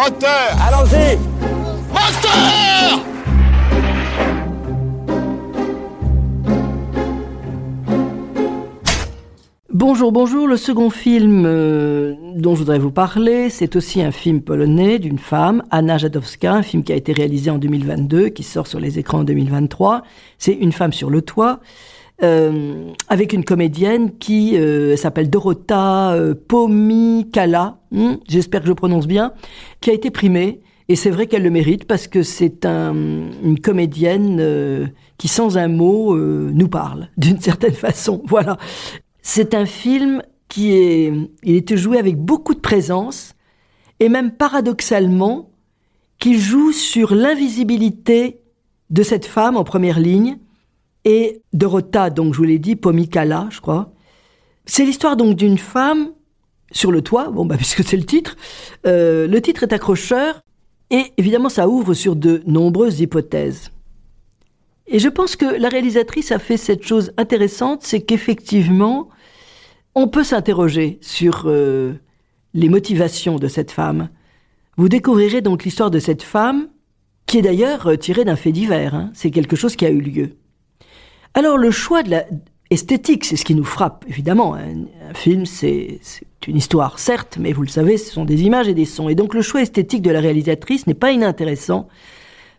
Moteur! Allons-y! Moteur! Bonjour, le second film dont je voudrais vous parler, c'est aussi un film polonais d'une femme, Anna Jadowska, un film qui a été réalisé en 2022, qui sort sur les écrans en 2023. C'est Une femme sur le toit, avec une comédienne qui s'appelle Dorota Pomykala, j'espère que je prononce bien, qui a été primée. Et c'est vrai qu'elle le mérite parce que c'est une comédienne qui, sans un mot, nous parle d'une certaine façon. Voilà. C'est un film il était joué avec beaucoup de présence et même paradoxalement, qui joue sur l'invisibilité de cette femme en première ligne et Dorota, donc je vous l'ai dit, Pomykala, je crois. C'est l'histoire donc d'une femme sur le toit, puisque c'est le titre. Le titre est accrocheur et évidemment ça ouvre sur de nombreuses hypothèses. Et je pense que la réalisatrice a fait cette chose intéressante, c'est qu'effectivement, on peut s'interroger sur les motivations de cette femme. Vous découvrirez donc l'histoire de cette femme, qui est d'ailleurs tirée d'un fait divers. C'est quelque chose qui a eu lieu. Alors le choix de la esthétique, c'est ce qui nous frappe, évidemment. Un film, c'est une histoire, certes, mais vous le savez, ce sont des images et des sons. Et donc le choix esthétique de la réalisatrice n'est pas inintéressant,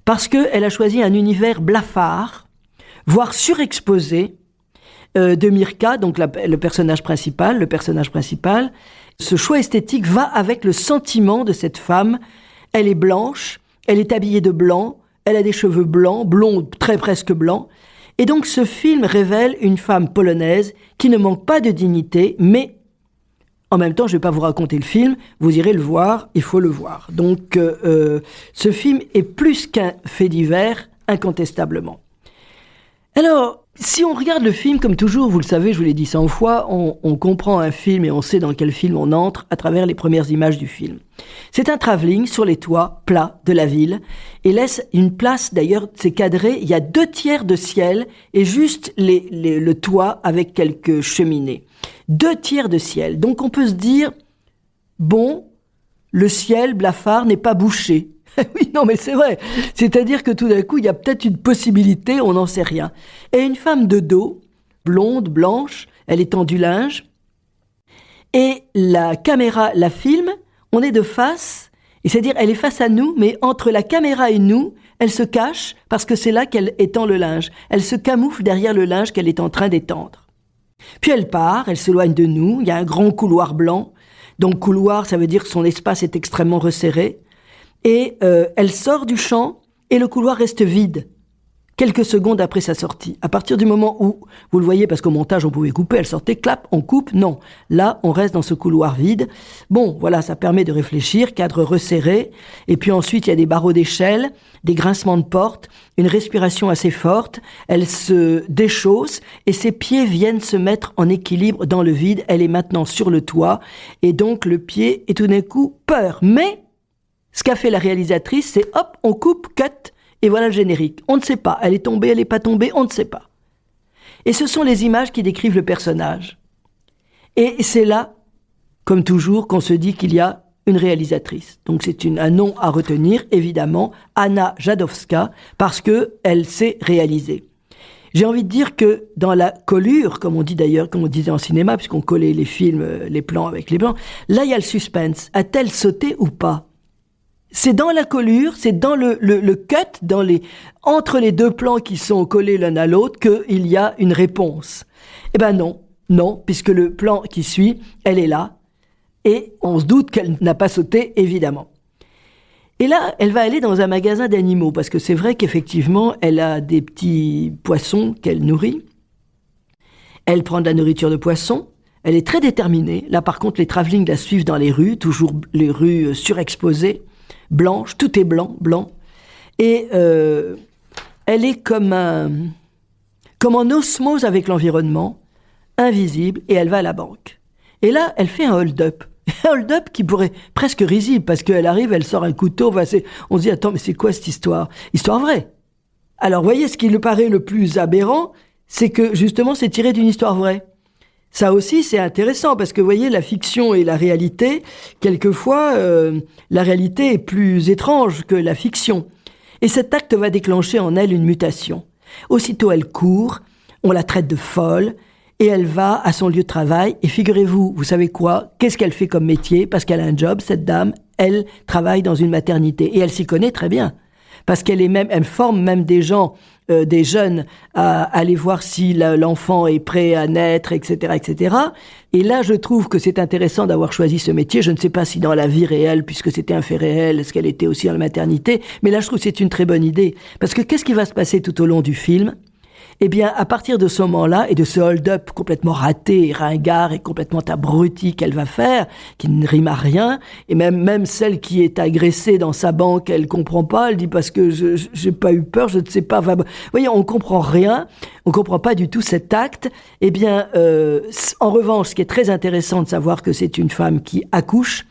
parce qu'elle a choisi un univers blafard, voire surexposé, de Mirka, donc le personnage principal. Ce choix esthétique va avec le sentiment de cette femme. Elle est blanche, elle est habillée de blanc, elle a des cheveux blancs, blonds, très presque blancs. Et donc ce film révèle une femme polonaise qui ne manque pas de dignité, mais en même temps, je ne vais pas vous raconter le film, vous irez le voir, il faut le voir. Donc, ce film est plus qu'un fait divers, incontestablement. Alors, si on regarde le film, comme toujours, vous le savez, je vous l'ai dit 100 fois, on comprend un film et on sait dans quel film on entre à travers les premières images du film. C'est un travelling sur les toits plats de la ville et laisse une place, d'ailleurs, c'est cadré, il y a 2/3 de ciel et juste le toit avec quelques cheminées. 2/3 de ciel. Donc on peut se dire, bon, le ciel blafard n'est pas bouché. Oui, non, mais c'est vrai. C'est-à-dire que tout d'un coup, il y a peut-être une possibilité, on n'en sait rien. Et une femme de dos, blonde, blanche, elle étend du linge. Et la caméra la filme, on est de face, et c'est-à-dire elle est face à nous, mais entre la caméra et nous, elle se cache parce que c'est là qu'elle étend le linge. Elle se camoufle derrière le linge qu'elle est en train d'étendre. Puis elle part, elle s'éloigne de nous, il y a un grand couloir blanc. Donc couloir, ça veut dire que son espace est extrêmement resserré. Et elle sort du champ et le couloir reste vide. Quelques secondes après sa sortie. À partir du moment où, vous le voyez parce qu'au montage on pouvait couper, elle sortait, clap, on coupe, non. Là, on reste dans ce couloir vide. Bon, voilà, ça permet de réfléchir, cadre resserré. Et puis ensuite, il y a des barreaux d'échelle, des grincements de porte, une respiration assez forte. Elle se déchausse et ses pieds viennent se mettre en équilibre dans le vide. Elle est maintenant sur le toit et donc le pied est tout d'un coup peur. Mais ce qu'a fait la réalisatrice, c'est hop, on coupe, cut, et voilà le générique. On ne sait pas, elle est tombée, elle n'est pas tombée, on ne sait pas. Et ce sont les images qui décrivent le personnage. Et c'est là, comme toujours, qu'on se dit qu'il y a une réalisatrice. Donc c'est un nom à retenir, évidemment, Anna Jadowska, parce qu'elle sait réaliser. J'ai envie de dire que dans la collure, comme on dit d'ailleurs, comme on disait en cinéma, puisqu'on collait les films, les plans avec les plans, là il y a le suspense. A-t-elle sauté ou pas ? C'est dans la collure, c'est dans le cut, entre les deux plans qui sont collés l'un à l'autre, qu'il y a une réponse. Eh ben non, puisque le plan qui suit, elle est là, et on se doute qu'elle n'a pas sauté, évidemment. Et là, elle va aller dans un magasin d'animaux, parce que c'est vrai qu'effectivement, elle a des petits poissons qu'elle nourrit. Elle prend de la nourriture de poissons. Elle est très déterminée. Là, par contre, les travelling la suivent dans les rues, toujours les rues surexposées. Blanche, tout est blanc. Et elle est comme en osmose avec l'environnement, invisible, et elle va à la banque. Et là, elle fait un hold-up. Un hold-up qui pourrait presque risible, parce qu'elle arrive, elle sort un couteau, on se dit, attends, mais c'est quoi cette histoire ? Histoire vraie. Alors, vous voyez, ce qui lui paraît le plus aberrant, c'est que, justement, c'est tiré d'une histoire vraie. Ça aussi, c'est intéressant parce que, vous voyez, la fiction et la réalité, quelquefois, la réalité est plus étrange que la fiction. Et cet acte va déclencher en elle une mutation. Aussitôt, elle court, on la traite de folle, et elle va à son lieu de travail. Et figurez-vous, vous savez quoi? Qu'est-ce qu'elle fait comme métier? Parce qu'elle a un job, cette dame, elle travaille dans une maternité. Et elle s'y connaît très bien. Parce elle forme même des gens, des jeunes, à aller voir si l'enfant est prêt à naître, etc., etc. Et là, je trouve que c'est intéressant d'avoir choisi ce métier. Je ne sais pas si dans la vie réelle, puisque c'était un fait réel, est-ce qu'elle était aussi dans la maternité? Mais là, je trouve que c'est une très bonne idée. Parce que qu'est-ce qui va se passer tout au long du film? Eh bien, à partir de ce moment-là, et de ce hold-up complètement raté, et ringard et complètement abruti qu'elle va faire, qui ne rime à rien, et même celle qui est agressée dans sa banque, elle comprend pas, elle dit parce que j'ai pas eu peur, je ne sais pas. Enfin, vous voyez, on comprend rien, on comprend pas du tout cet acte. Eh bien, en revanche, ce qui est très intéressant de savoir que c'est une femme qui accouche,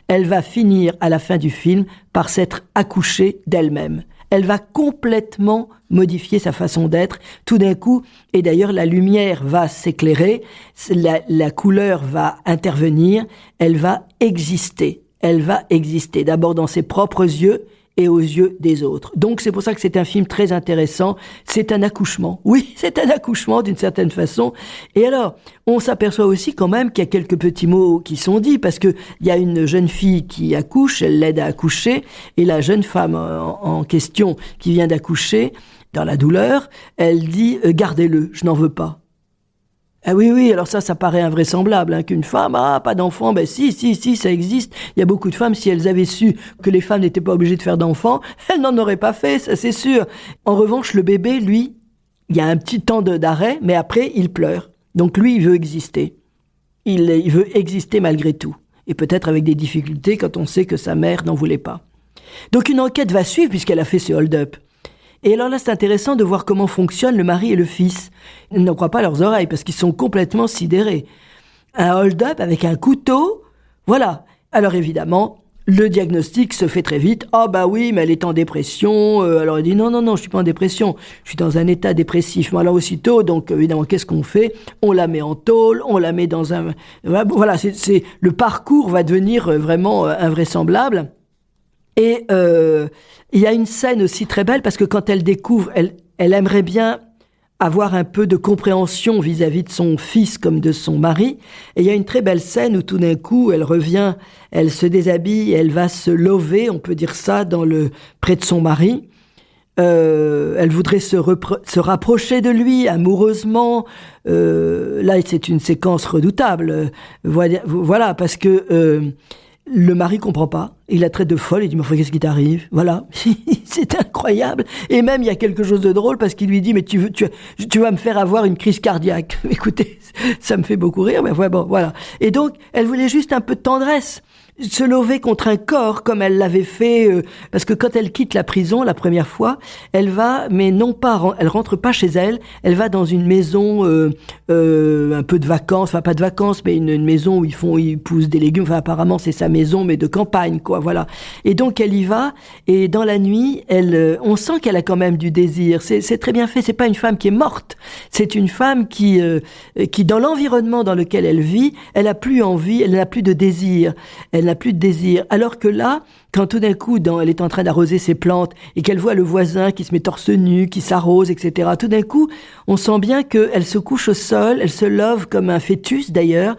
elle va finir à la fin du film par s'être accouchée d'elle-même. Elle va complètement modifier sa façon d'être tout d'un coup. Et d'ailleurs, la lumière va s'éclairer, la couleur va intervenir, elle va exister. Elle va exister d'abord dans ses propres yeux et aux yeux des autres. Donc c'est pour ça que c'est un film très intéressant. C'est un accouchement. Oui, c'est un accouchement d'une certaine façon. Et alors, on s'aperçoit aussi quand même qu'il y a quelques petits mots qui sont dits, parce que il y a une jeune fille qui accouche, elle l'aide à accoucher, et la jeune femme en question qui vient d'accoucher, dans la douleur, elle dit « Gardez-le, je n'en veux pas ». Ah oui, alors ça paraît invraisemblable, qu'une femme, pas d'enfant, ben si, ça existe. Il y a beaucoup de femmes, si elles avaient su que les femmes n'étaient pas obligées de faire d'enfants, elles n'en auraient pas fait, ça c'est sûr. En revanche, le bébé, lui, il y a un petit temps d'arrêt, mais après, il pleure. Donc lui, il veut exister. Il veut exister malgré tout. Et peut-être avec des difficultés quand on sait que sa mère n'en voulait pas. Donc une enquête va suivre puisqu'elle a fait ce hold-up. Et alors là, c'est intéressant de voir comment fonctionnent le mari et le fils. Ils n'en croient pas leurs oreilles parce qu'ils sont complètement sidérés. Un hold-up avec un couteau, voilà. Alors évidemment, le diagnostic se fait très vite. Ah bah oui, mais elle est en dépression. Alors il dit non, je suis pas en dépression. Je suis dans un état dépressif. Mais alors aussitôt, donc évidemment, qu'est-ce qu'on fait? On la met en tôle, on la met dans un... Voilà, le parcours va devenir vraiment invraisemblable. Et il y a une scène aussi très belle parce que quand elle découvre, elle aimerait bien avoir un peu de compréhension vis-à-vis de son fils comme de son mari. Et il y a une très belle scène où tout d'un coup, elle revient, elle se déshabille, elle va se lever, on peut dire ça, près de son mari. Elle voudrait se rapprocher de lui amoureusement. Là, c'est une séquence redoutable. Voilà, parce que... le mari comprend pas, il la traite de folle, il dit « Mais qu'est-ce qui t'arrive ?» Voilà, c'est incroyable. Et même, il y a quelque chose de drôle parce qu'il lui dit « Mais tu vas me faire avoir une crise cardiaque. » Écoutez, ça me fait beaucoup rire, mais bon, voilà. Et donc, elle voulait juste un peu de tendresse, se lever contre un corps comme elle l'avait fait, parce que quand elle quitte la prison la première fois, elle va, mais non pas, elle rentre pas chez elle, elle va dans une maison un peu de vacances, enfin pas de vacances, mais une maison où ils poussent des légumes, enfin apparemment c'est sa maison, mais de campagne, quoi, voilà. Et donc elle y va, et dans la nuit, on sent qu'elle a quand même du désir, c'est très bien fait, c'est pas une femme qui est morte, c'est une femme qui dans l'environnement dans lequel elle vit, elle a plus envie, elle n'a plus de désir, elle n'a plus de désir. Alors que là, quand tout d'un coup, elle est en train d'arroser ses plantes et qu'elle voit le voisin qui se met torse nu, qui s'arrose, etc., tout d'un coup, on sent bien qu'elle se couche au sol, elle se love comme un fœtus d'ailleurs,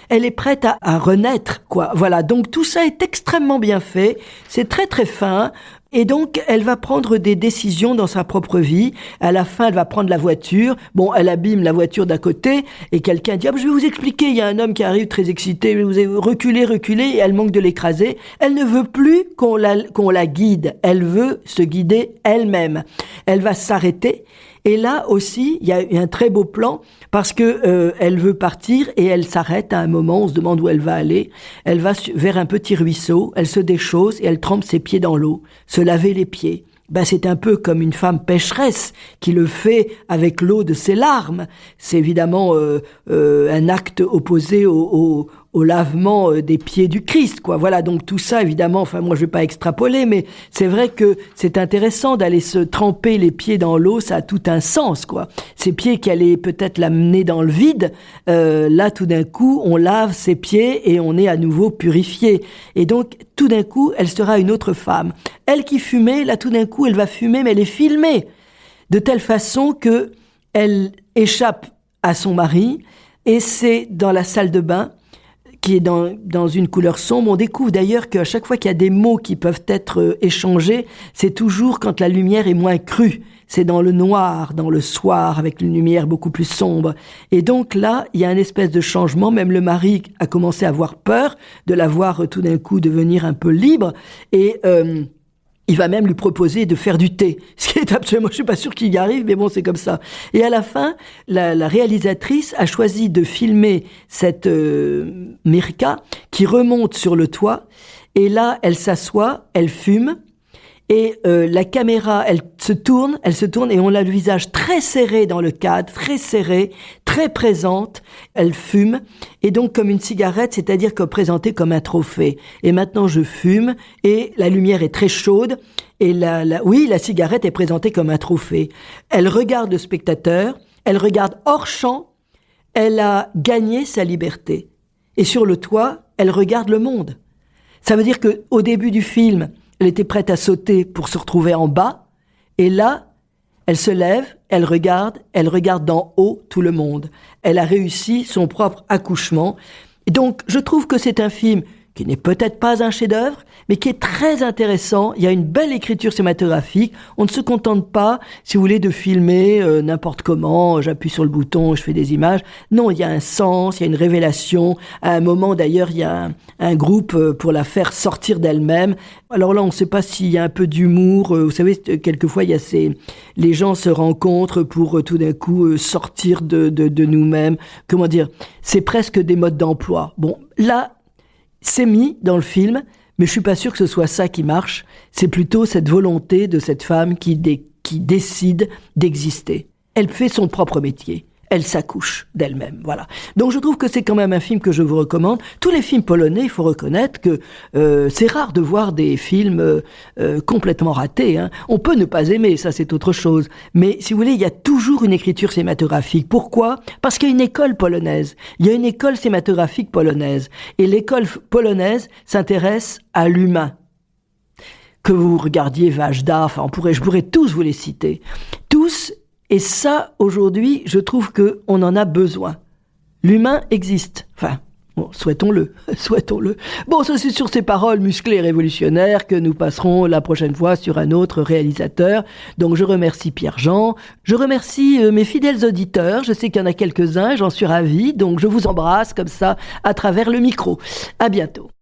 elle est prête à renaître, quoi. Voilà, donc tout ça est extrêmement bien fait, c'est très très fin. Et donc, elle va prendre des décisions dans sa propre vie. À la fin, elle va prendre la voiture. Bon, elle abîme la voiture d'à côté et quelqu'un dit « je vais vous expliquer, il y a un homme qui arrive très excité, vous avez reculé, et elle manque de l'écraser. » Elle ne veut plus qu'on la guide. Elle veut se guider elle-même. Elle va s'arrêter. Et là aussi, il y a un très beau plan parce que elle veut partir et elle s'arrête à un moment, on se demande où elle va aller. Elle va vers un petit ruisseau, elle se déchausse et elle trempe ses pieds dans l'eau, se laver les pieds. C'est un peu comme une femme pécheresse qui le fait avec l'eau de ses larmes. C'est évidemment un acte opposé au au lavement des pieds du Christ, quoi. Voilà, donc tout ça, évidemment, enfin, moi, je vais pas extrapoler, mais c'est vrai que c'est intéressant d'aller se tremper les pieds dans l'eau, ça a tout un sens, quoi. Ces pieds qui allaient peut-être l'amener dans le vide, là, tout d'un coup, on lave ses pieds et on est à nouveau purifié. Et donc, tout d'un coup, elle sera une autre femme. Elle qui fumait, là, tout d'un coup, elle va fumer, mais elle est filmée de telle façon que elle échappe à son mari, et c'est dans la salle de bain, qui est dans une couleur sombre. On découvre d'ailleurs qu'à chaque fois qu'il y a des mots qui peuvent être échangés, c'est toujours quand la lumière est moins crue. C'est dans le noir, dans le soir, avec une lumière beaucoup plus sombre. Et donc là, il y a une espèce de changement. Même le mari a commencé à avoir peur de la voir tout d'un coup devenir un peu libre. Et il va même lui proposer de faire du thé. Ce qui est absolument, je suis pas sûr qu'il y arrive, mais bon, c'est comme ça. Et à la fin, la réalisatrice a choisi de filmer cette Mirka qui remonte sur le toit. Et là, elle s'assoit, elle fume. Et la caméra, elle se tourne et on a le visage très serré dans le cadre, très serré, très présente. Elle fume, et donc comme une cigarette, c'est-à-dire que présentée comme un trophée. Et maintenant, je fume, et la lumière est très chaude, et la cigarette est présentée comme un trophée. Elle regarde le spectateur, elle regarde hors champ, elle a gagné sa liberté. Et sur le toit, elle regarde le monde. Ça veut dire que au début du film, elle était prête à sauter pour se retrouver en bas. Et là, elle se lève, elle regarde d'en haut tout le monde. Elle a réussi son propre accouchement. Et donc, je trouve que c'est un film qui n'est peut-être pas un chef-d'œuvre, mais qui est très intéressant. Il y a une belle écriture cinématographique. On ne se contente pas, si vous voulez, de filmer n'importe comment. J'appuie sur le bouton, je fais des images. Non, il y a un sens, il y a une révélation. À un moment, d'ailleurs, il y a un groupe pour la faire sortir d'elle-même. Alors là, on ne sait pas s'il y a un peu d'humour. Vous savez, quelquefois, il y a les gens se rencontrent pour tout d'un coup sortir de nous-mêmes. Comment dire? C'est presque des modes d'emploi. Bon, là, c'est mis dans le film, mais je suis pas sûr que ce soit ça qui marche. C'est plutôt cette volonté de cette femme qui décide d'exister. Elle fait son propre métier. Elle s'accouche d'elle-même, voilà. Donc je trouve que c'est quand même un film que je vous recommande. Tous les films polonais, il faut reconnaître que c'est rare de voir des films complètement ratés, hein. On peut ne pas aimer, ça c'est autre chose. Mais si vous voulez, il y a toujours une écriture cinématographique. Pourquoi? Parce qu'il y a une école polonaise. Il y a une école cinématographique polonaise. Et l'école polonaise s'intéresse à l'humain. Que vous regardiez Vajda, enfin je pourrais tous vous les citer. Tous. Et ça, aujourd'hui, je trouve qu'on en a besoin. L'humain existe. Enfin, bon, souhaitons-le, souhaitons-le. Bon, ça c'est sur ces paroles musclées et révolutionnaires que nous passerons la prochaine fois sur un autre réalisateur. Donc je remercie Pierre-Jean, je remercie mes fidèles auditeurs, je sais qu'il y en a quelques-uns, j'en suis ravie, donc je vous embrasse comme ça à travers le micro. À bientôt.